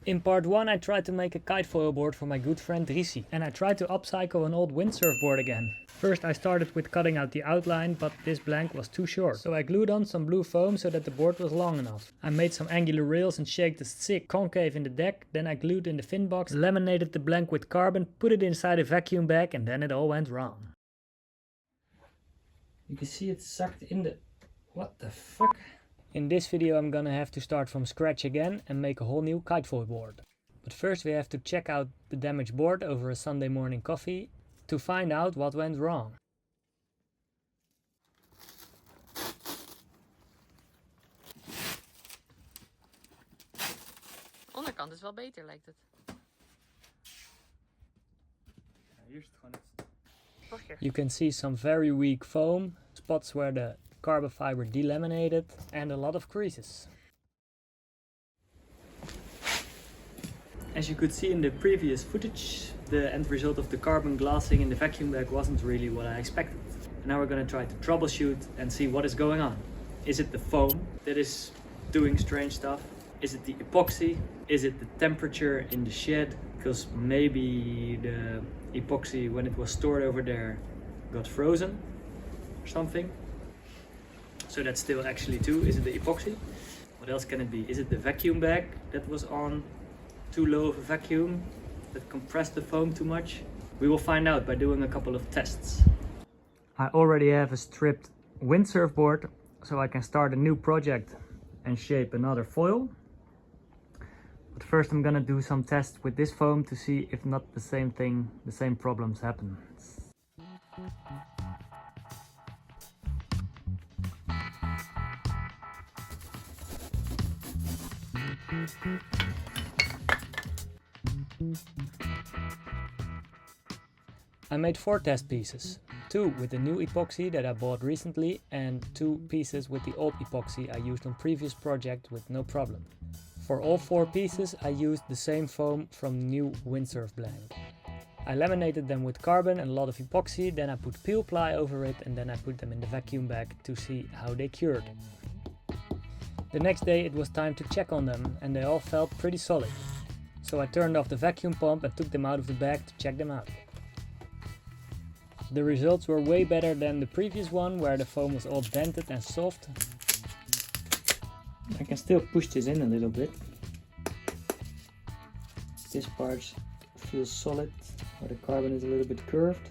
In part 1 I tried to make a kitefoil board for my good friend Risi, and I tried to upcycle an old windsurf board again. First I started with cutting out the outline, but this blank was too short. So I glued on some blue foam so that the board was long enough. I made some angular rails and shaped a thick concave in the deck, then I glued in the fin box, laminated the blank with carbon, put it inside a vacuum bag, and then it all went wrong. You can see it sucked in the... what the fuck? In this video I'm gonna have to start from scratch again and make a whole new kitefoil board. But first we have to check out the damaged board over a Sunday morning coffee to find out what went wrong. Onderkant is wel beter, lijkt het. You can see some very weak foam, spots where the carbon fiber delaminated, and a lot of creases. As you could see in the previous footage, the end result of the carbon glassing in the vacuum bag wasn't really what I expected. And now we're going to try to troubleshoot and see what is going on. Is it the foam that is doing strange stuff? Is it the epoxy? Is it the temperature in the shed? Because maybe the epoxy, when it was stored over there, got frozen or something. So that's still actually two. Is it the epoxy? What else can it be? Is it the vacuum bag that was on too low of a vacuum that compressed the foam too much? We will find out by doing a couple of tests. I already have a stripped windsurf board, so I can start a new project and shape another foil. But first I'm gonna do some tests with this foam to see if not the same problems happen. I made 4 test pieces, 2 with the new epoxy that I bought recently and 2 pieces with the old epoxy I used on previous project with no problem. For all 4 pieces I used the same foam from new windsurf blank. I laminated them with carbon and a lot of epoxy, then I put peel ply over it and then I put them in the vacuum bag to see how they cured. The next day it was time to check on them and they all felt pretty solid. So I turned off the vacuum pump and took them out of the bag to check them out. The results were way better than the previous one where the foam was all dented and soft. I can still push this in a little bit. This part feels solid, where the carbon is a little bit curved.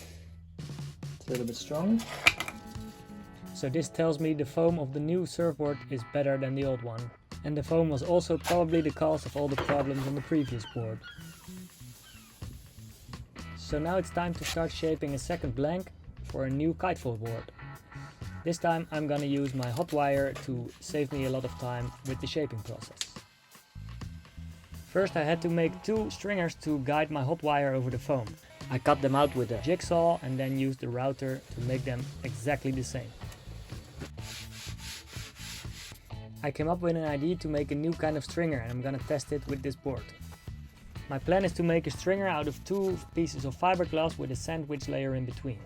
It's a little bit stronger. So this tells me the foam of the new surfboard is better than the old one. And the foam was also probably the cause of all the problems on the previous board. So now it's time to start shaping a second blank for a new kitefoil board. This time I'm gonna use my hot wire to save me a lot of time with the shaping process. First I had to make 2 stringers to guide my hot wire over the foam. I cut them out with a jigsaw and then used the router to make them exactly the same. I came up with an idea to make a new kind of stringer and I'm gonna test it with this board. My plan is to make a stringer out of 2 pieces of fiberglass with a sandwich layer in between.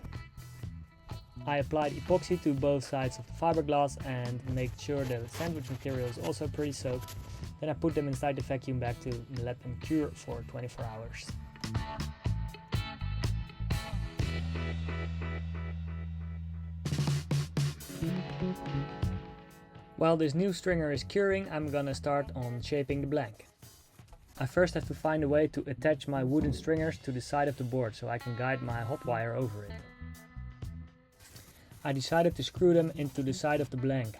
I applied epoxy to both sides of the fiberglass and made sure the sandwich material is also pretty soaked. Then I put them inside the vacuum bag to let them cure for 24 hours. While this new stringer is curing, I'm gonna start on shaping the blank. I first have to find a way to attach my wooden stringers to the side of the board so I can guide my hot wire over it. I decided to screw them into the side of the blank.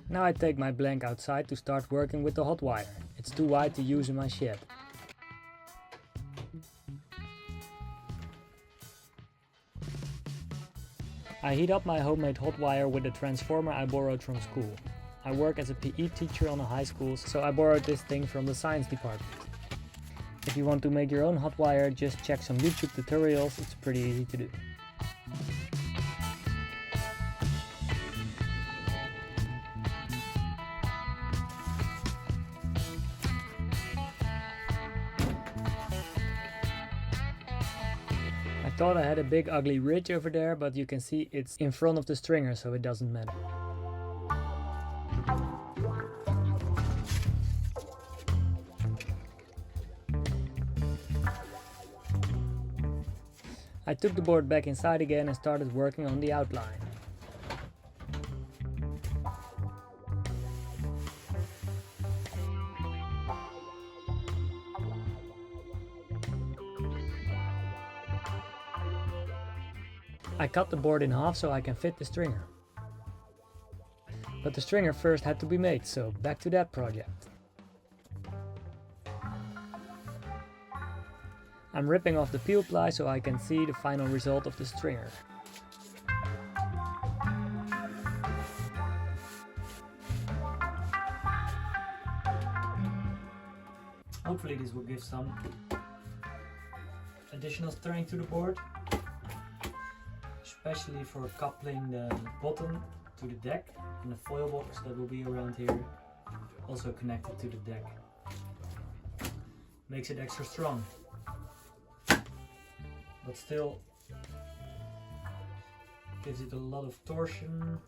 Now I take my blank outside to start working with the hot wire. It's too wide to use in my shed. I heat up my homemade hot wire with a transformer I borrowed from school. I work as a PE teacher on a high school, so I borrowed this thing from the science department. If you want to make your own hot wire, just check some YouTube tutorials, it's pretty easy to do. I thought I had a big ugly ridge over there, but you can see it's in front of the stringer, so it doesn't matter. I took the board back inside again and started working on the outline. I cut the board in half so I can fit the stringer. But the stringer first had to be made, so back to that project. I'm ripping off the peel ply so I can see the final result of the stringer. Hopefully this will give some additional strength to the board, especially for coupling the bottom to the deck and the foil box that will be around here, also connected to the deck. Makes it extra strong, but still gives it a lot of torsion.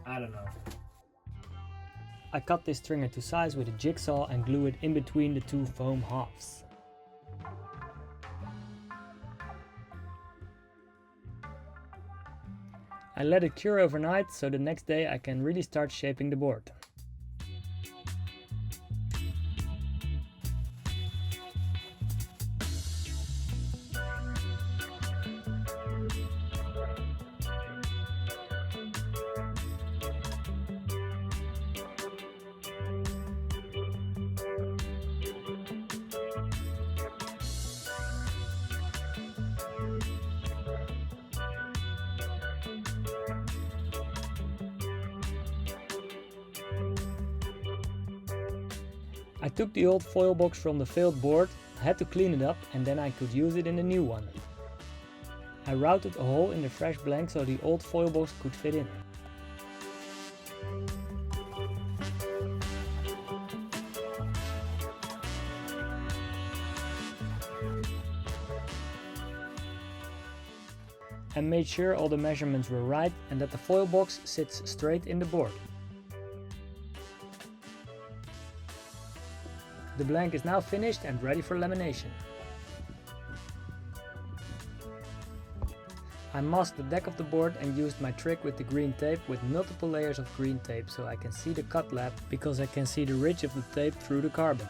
I don't know. I cut this stringer to size with a jigsaw and glue it in between the two foam halves. I let it cure overnight so the next day I can really start shaping the board. I took the old foil box from the failed board, had to clean it up, and then I could use it in the new one. I routed a hole in the fresh blank so the old foil box could fit in. And made sure all the measurements were right and that the foil box sits straight in the board. The blank is now finished and ready for lamination. I masked the deck of the board and used my trick with the green tape with multiple layers of green tape so I can see the cut lap because I can see the ridge of the tape through the carbon.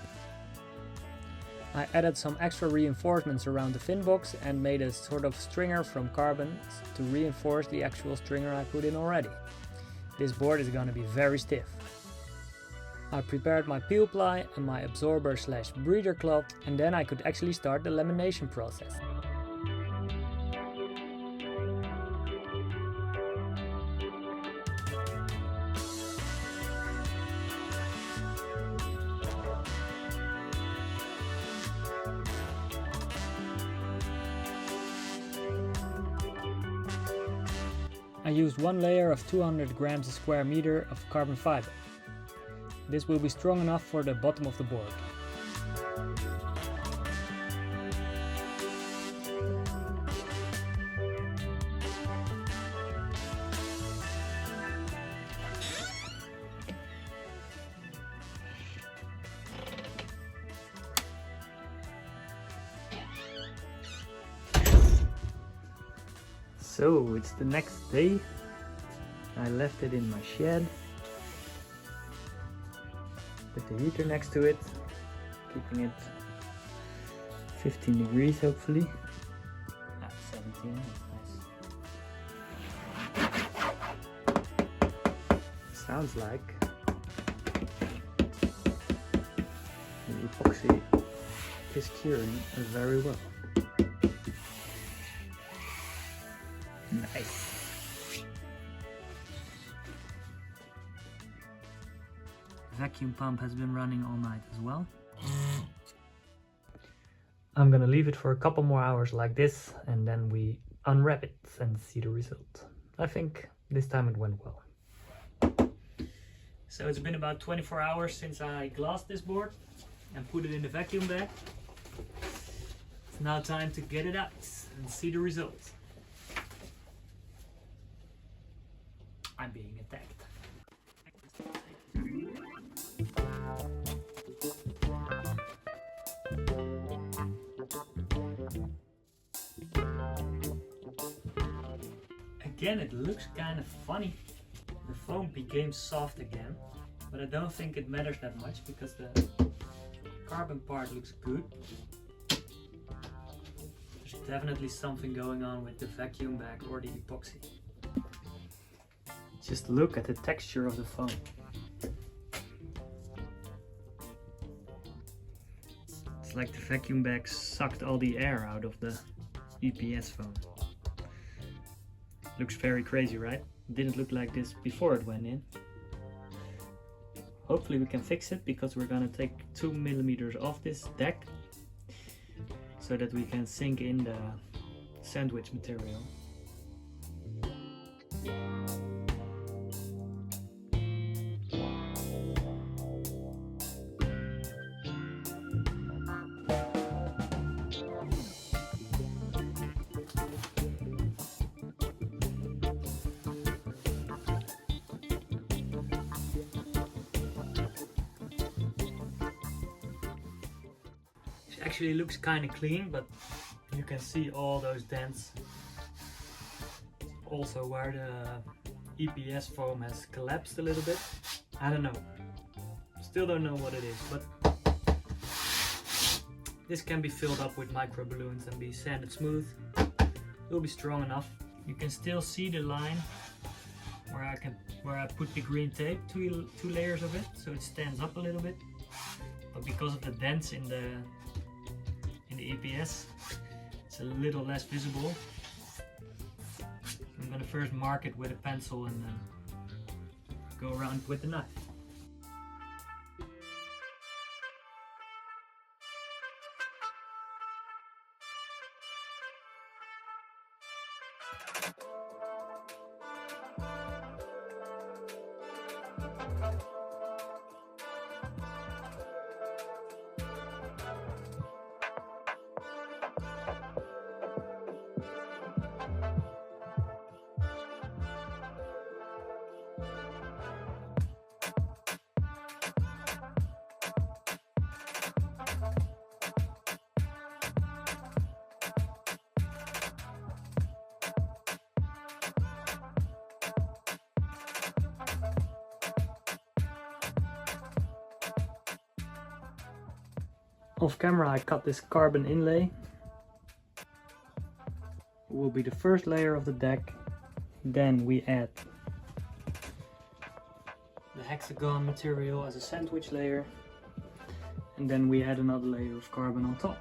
I added some extra reinforcements around the fin box and made a sort of stringer from carbon to reinforce the actual stringer I put in already. This board is going to be very stiff. I prepared my peel ply and my absorber / breather cloth, and then I could actually start the lamination process. I used one layer of 200 grams a square meter of carbon fiber. This will be strong enough for the bottom of the board. So it's the next day. I left it in my shed. Put the heater next to it, keeping it 15 degrees hopefully. 17, that's nice. Sounds like the epoxy is curing very well. Nice. Vacuum pump has been running all night as well. I'm gonna leave it for a couple more hours like this and then we unwrap it and see the result. I think this time it went well. So it's been about 24 hours since I glassed this board and put it in the vacuum bag. It's now time to get it out and see the result. I'm being attacked. Again, it looks kind of funny. The foam became soft again, but I don't think it matters that much because the carbon part looks good. There's definitely something going on with the vacuum bag or the epoxy. Just look at the texture of the foam. It's like the vacuum bag sucked all the air out of the EPS foam. Looks very crazy, right? Didn't look like this before it went in. Hopefully we can fix it because we're gonna take 2 millimeters off this deck so that we can sink in the sandwich material. Actually looks kind of clean, but you can see all those dents. Also where the EPS foam has collapsed a little bit. I don't know. Still don't know what it is, but this can be filled up with micro balloons and be sanded smooth. It'll be strong enough. You can still see the line where I put the green tape, two layers of it, so it stands up a little bit. But because of the dents in the EPS, it's a little less visible. I'm gonna first mark it with a pencil and then go around with the knife. Off camera I cut this carbon inlay. It will be the first layer of the deck. Then we add the hexagon material as a sandwich layer. And then we add another layer of carbon on top.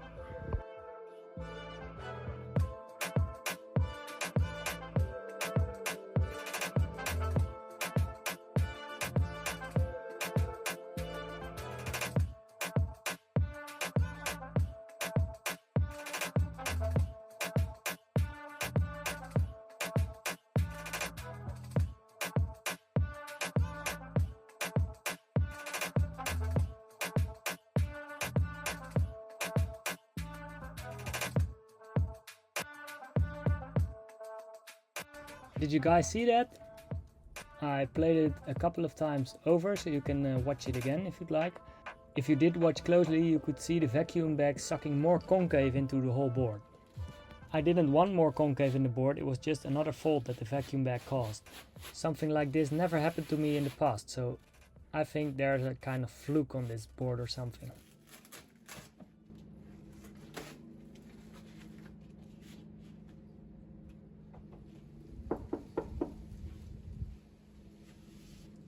Did you guys see that? I played it a couple of times over so you can watch it again if you'd like. If you did watch closely, you could see the vacuum bag sucking more concave into the whole board. I didn't want more concave in the board, it was just another fault that the vacuum bag caused. Something like this never happened to me in the past, so I think there's a kind of fluke on this board or something.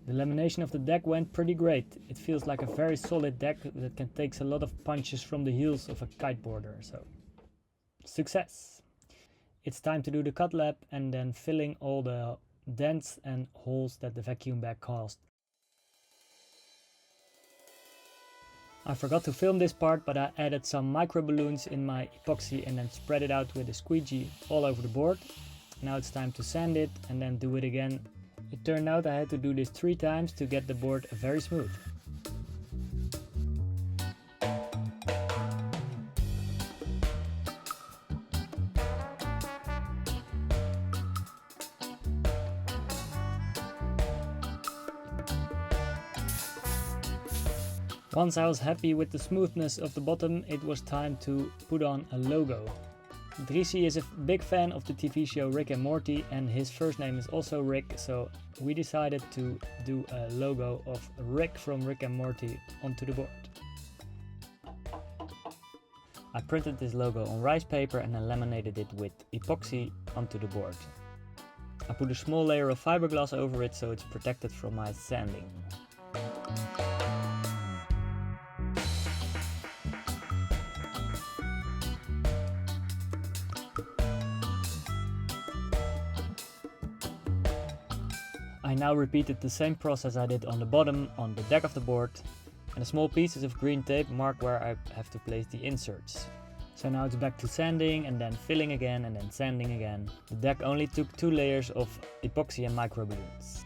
The lamination of the deck went pretty great. It feels like a very solid deck that can take a lot of punches from the heels of a kiteboarder, so success! It's time to do the cut lab and then filling all the dents and holes that the vacuum bag caused. I forgot to film this part, but I added some micro balloons in my epoxy and then spread it out with a squeegee all over the board. Now it's time to sand it and then do it again. It turned out I had to do this 3 times to get the board very smooth. Once I was happy with the smoothness of the bottom, it was time to put on a logo. Drizzy is a big fan of the TV show Rick and Morty, and his first name is also Rick, so we decided to do a logo of Rick from Rick and Morty onto the board. I printed this logo on rice paper and then laminated it with epoxy onto the board. I put a small layer of fiberglass over it so it's protected from my sanding. I now repeated the same process I did on the bottom on the deck of the board, and the small pieces of green tape mark where I have to place the inserts. So now it's back to sanding and then filling again and then sanding again. The deck only took 2 layers of epoxy and microballoons.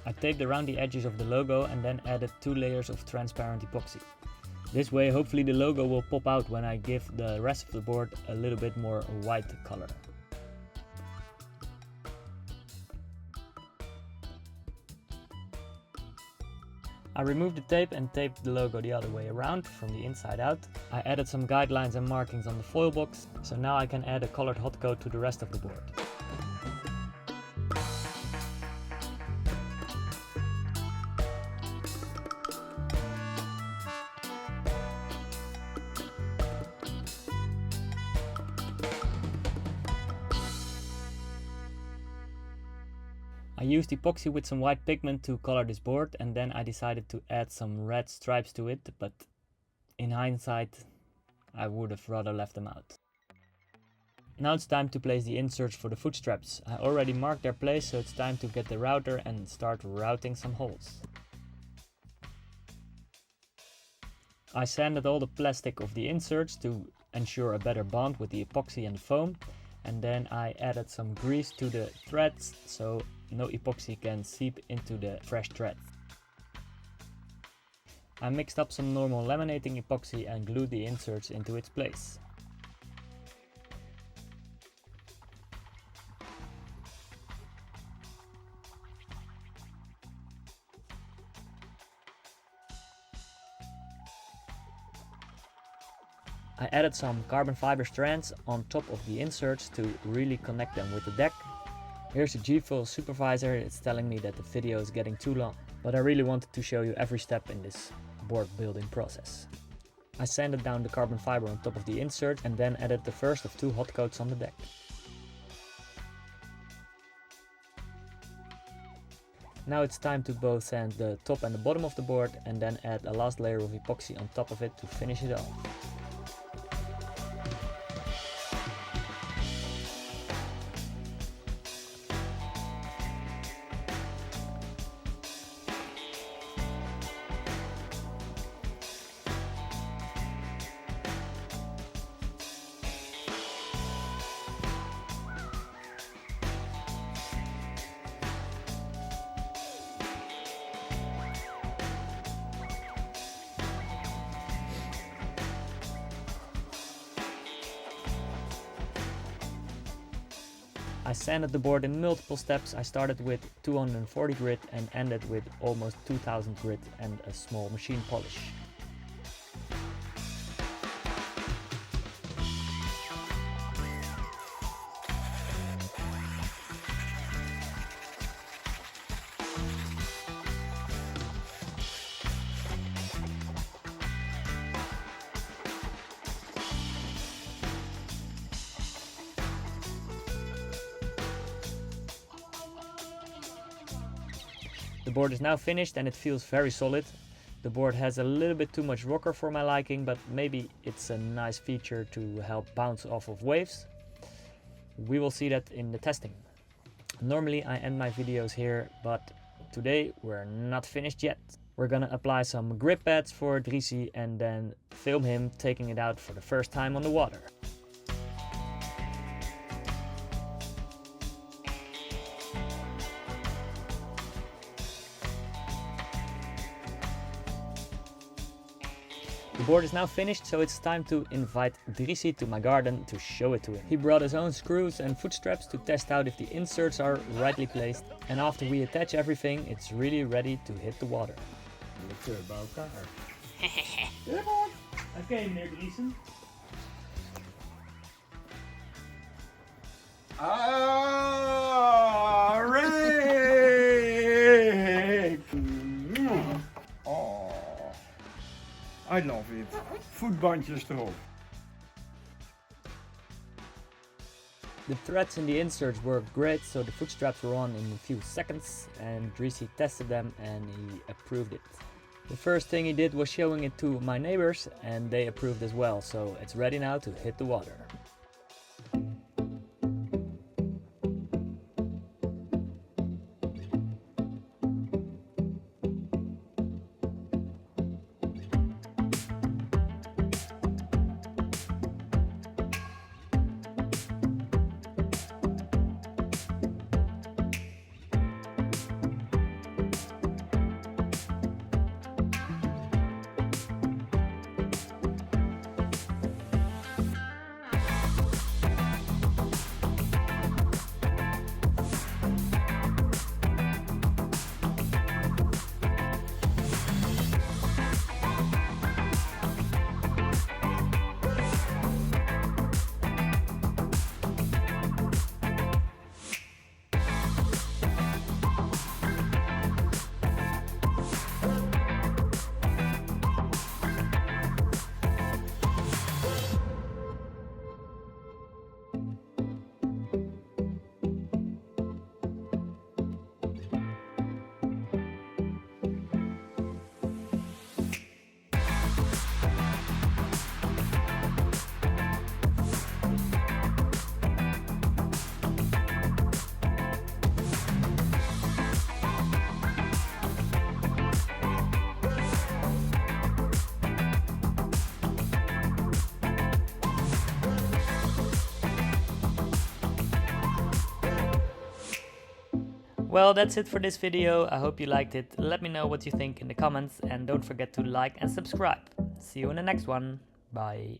I taped around the edges of the logo and then added 2 layers of transparent epoxy. This way hopefully the logo will pop out when I give the rest of the board a little bit more white color. I removed the tape and taped the logo the other way around, from the inside out. I added some guidelines and markings on the foil box, so now I can add a colored hot coat to the rest of the board. I used epoxy with some white pigment to color this board, and then I decided to add some red stripes to it, but in hindsight I would have rather left them out. Now it's time to place the inserts for the foot straps. I already marked their place, so it's time to get the router and start routing some holes. I sanded all the plastic of the inserts to ensure a better bond with the epoxy and the foam, and then I added some grease to the threads so no epoxy can seep into the fresh thread. I mixed up some normal laminating epoxy and glued the inserts into its place. I added some carbon fiber strands on top of the inserts to really connect them with the deck. Here's the G-Foil supervisor. It's telling me that the video is getting too long, but I really wanted to show you every step in this board building process. I sanded down the carbon fiber on top of the insert and then added the first of 2 hot coats on the deck. Now it's time to both sand the top and the bottom of the board and then add a last layer of epoxy on top of it to finish it off. I sanded the board in multiple steps. I started with 240 grit and ended with almost 2000 grit and a small machine polish. The board is now finished and it feels very solid. The board has a little bit too much rocker for my liking, but maybe it's a nice feature to help bounce off of waves. We will see that in the testing. Normally I end my videos here, but today we're not finished yet. We're gonna apply some grip pads for Drizzy and then film him taking it out for the first time on the water. The board is now finished, so it's time to invite Drizzy to my garden to show it to him. He brought his own screws and foot straps to test out if the inserts are rightly placed, and after we attach everything, it's really ready to hit the water. Oké, meneer Drizzy. Ah, Rick! Oh, I love it. Voetbandjes erop. The threads in the inserts worked great, so the foot straps were on in a few seconds, and Greasy tested them and he approved it. The first thing he did was showing it to my neighbors, and they approved as well, so it's ready now to hit the water. Well, that's it for this video. I hope you liked it. Let me know what you think in the comments, and don't forget to like and subscribe. See you in the next one. Bye.